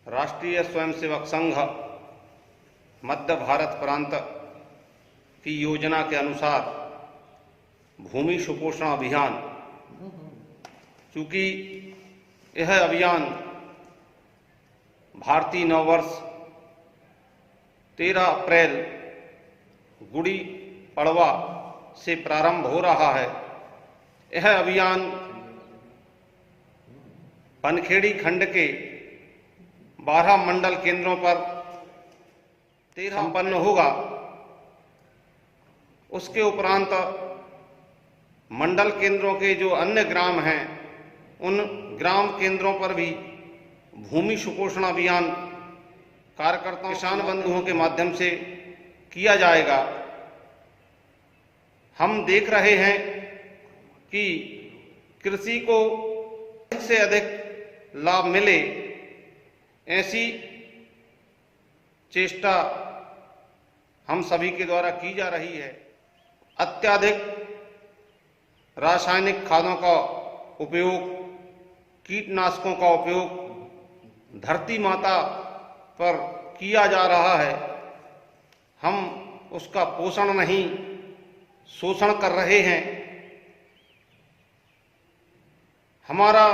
राष्ट्रीय स्वयंसेवक संघ मध्य भारत प्रांत की योजना के अनुसार भूमि सुपोषण अभियान, चूंकि यह अभियान भारतीय नववर्ष 13 अप्रैल गुड़ी पड़वा से प्रारंभ हो रहा है। यह अभियान बनखेड़ी खंड के 12 मंडल केंद्रों पर 13 संपन्न होगा। उसके उपरांत मंडल केंद्रों के जो अन्य ग्राम हैं, उन ग्राम केंद्रों पर भी भूमि सुपोषण अभियान कार्यकर्ताओं किसान बंधुओं के माध्यम से किया जाएगा। हम देख रहे हैं कि कृषि को अधिक से अधिक लाभ मिले, ऐसी चेष्टा हम सभी के द्वारा की जा रही है। अत्यधिक रासायनिक खादों का उपयोग, कीटनाशकों का उपयोग धरती माता पर किया जा रहा है। हम उसका पोषण नहीं, शोषण कर रहे हैं। हमारा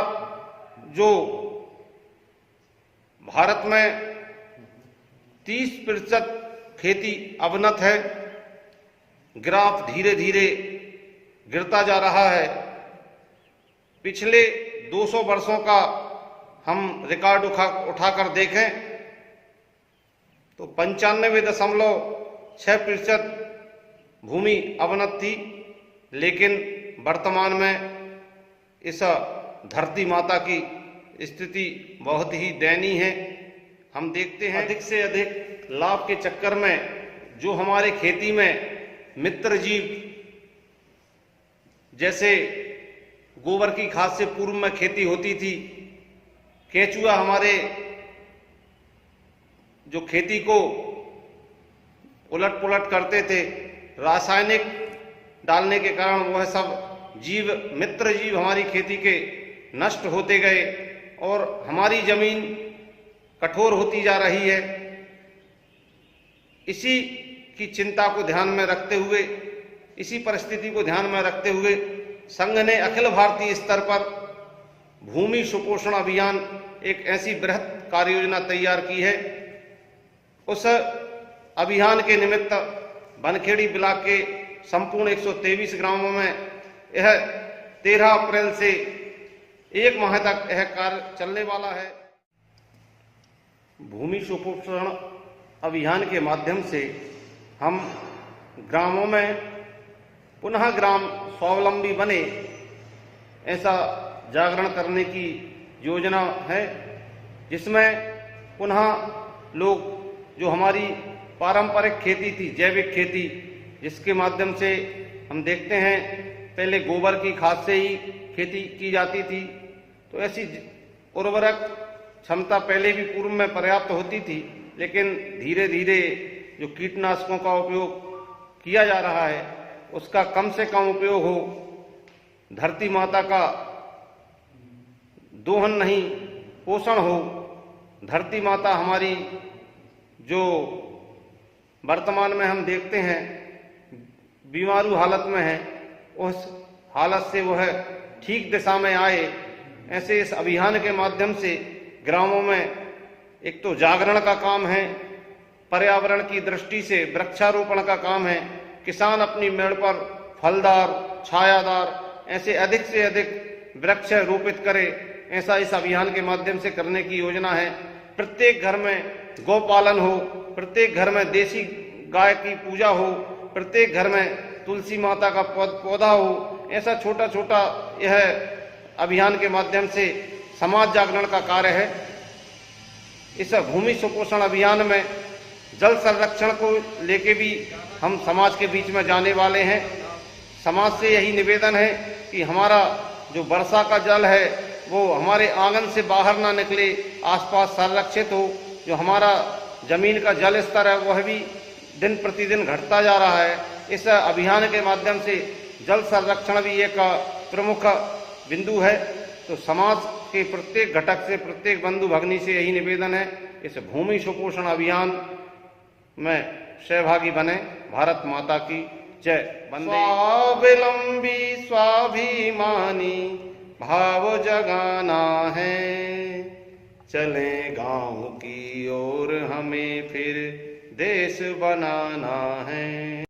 जो भारत में 30% खेती अवनत है, ग्राफ धीरे धीरे गिरता जा रहा है। पिछले 200 वर्षों का हम रिकॉर्ड उठाकर देखें तो 95.6% भूमि अवनत थी, लेकिन वर्तमान में इस धरती माता की स्थिति बहुत ही दयनीय है। हम देखते हैं अधिक से अधिक लाभ के चक्कर में जो हमारे खेती में मित्र जीव, जैसे गोबर की खाद से पूर्व में खेती होती थी, केंचुआ हमारे जो खेती को उलट पुलट करते थे, रासायनिक डालने के कारण वह सब जीव, मित्र जीव हमारी खेती के नष्ट होते गए और हमारी जमीन कठोर होती जा रही है। इसी की चिंता को ध्यान में रखते हुए, इसी परिस्थिति को ध्यान में रखते हुए संघ ने अखिल भारतीय स्तर पर भूमि सुपोषण अभियान एक ऐसी बृहत कार्य योजना तैयार की है। उस अभियान के निमित्त बनखेड़ी ब्लॉक के संपूर्ण 123 ग्रामों में यह 13 अप्रैल से 1 माह तक यह कार्य चलने वाला है। भूमि सुपोषण अभियान के माध्यम से हम ग्रामों में पुनः ग्राम स्वावलंबी बने, ऐसा जागरण करने की योजना है, जिसमें पुनः लोग जो हमारी पारंपरिक खेती थी, जैविक खेती, जिसके माध्यम से हम देखते हैं पहले गोबर की खाद से ही खेती की जाती थी, तो ऐसी उर्वरक क्षमता पहले भी पूर्व में पर्याप्त होती थी, लेकिन धीरे धीरे जो कीटनाशकों का उपयोग किया जा रहा है उसका कम से कम उपयोग हो, धरती माता का दोहन नहीं पोषण हो। धरती माता हमारी जो वर्तमान में हम देखते हैं बीमारू हालत में है, उस हालत से वह ठीक दिशा में आए, ऐसे इस अभियान के माध्यम से ग्रामों में एक तो जागरण का काम है, पर्यावरण की दृष्टि से वृक्षारोपण का काम है, किसान अपनी मेड़ पर फलदार, छायादार ऐसे अधिक से अधिक वृक्ष रोपित करे, ऐसा इस अभियान के माध्यम से करने की योजना है। प्रत्येक घर में गौपालन हो, प्रत्येक घर में देसी गाय की पूजा हो, प्रत्येक घर में तुलसी माता का पौधा हो, ऐसा छोटा छोटा यह अभियान के माध्यम से समाज जागरण का कार्य है। इस भूमि सुपोषण अभियान में जल संरक्षण को लेके भी हम समाज के बीच में जाने वाले हैं। समाज से यही निवेदन है कि हमारा जो वर्षा का जल है वो हमारे आंगन से बाहर ना निकले, आसपास संरक्षित हो। जो हमारा जमीन का जल स्तर है वह भी दिन प्रतिदिन घटता जा रहा है। इस अभियान के माध्यम से जल संरक्षण भी एक प्रमुख बिंदु है। तो समाज के प्रत्येक घटक से, प्रत्येक बंधु भगिनी से यही निवेदन है, इस भूमि सुपोषण अभियान में सहभागी बने। भारत माता की जय। स्वावलंबी स्वाभिमानी भाव जगाना है, चले गांव की ओर हमें फिर देश बनाना है।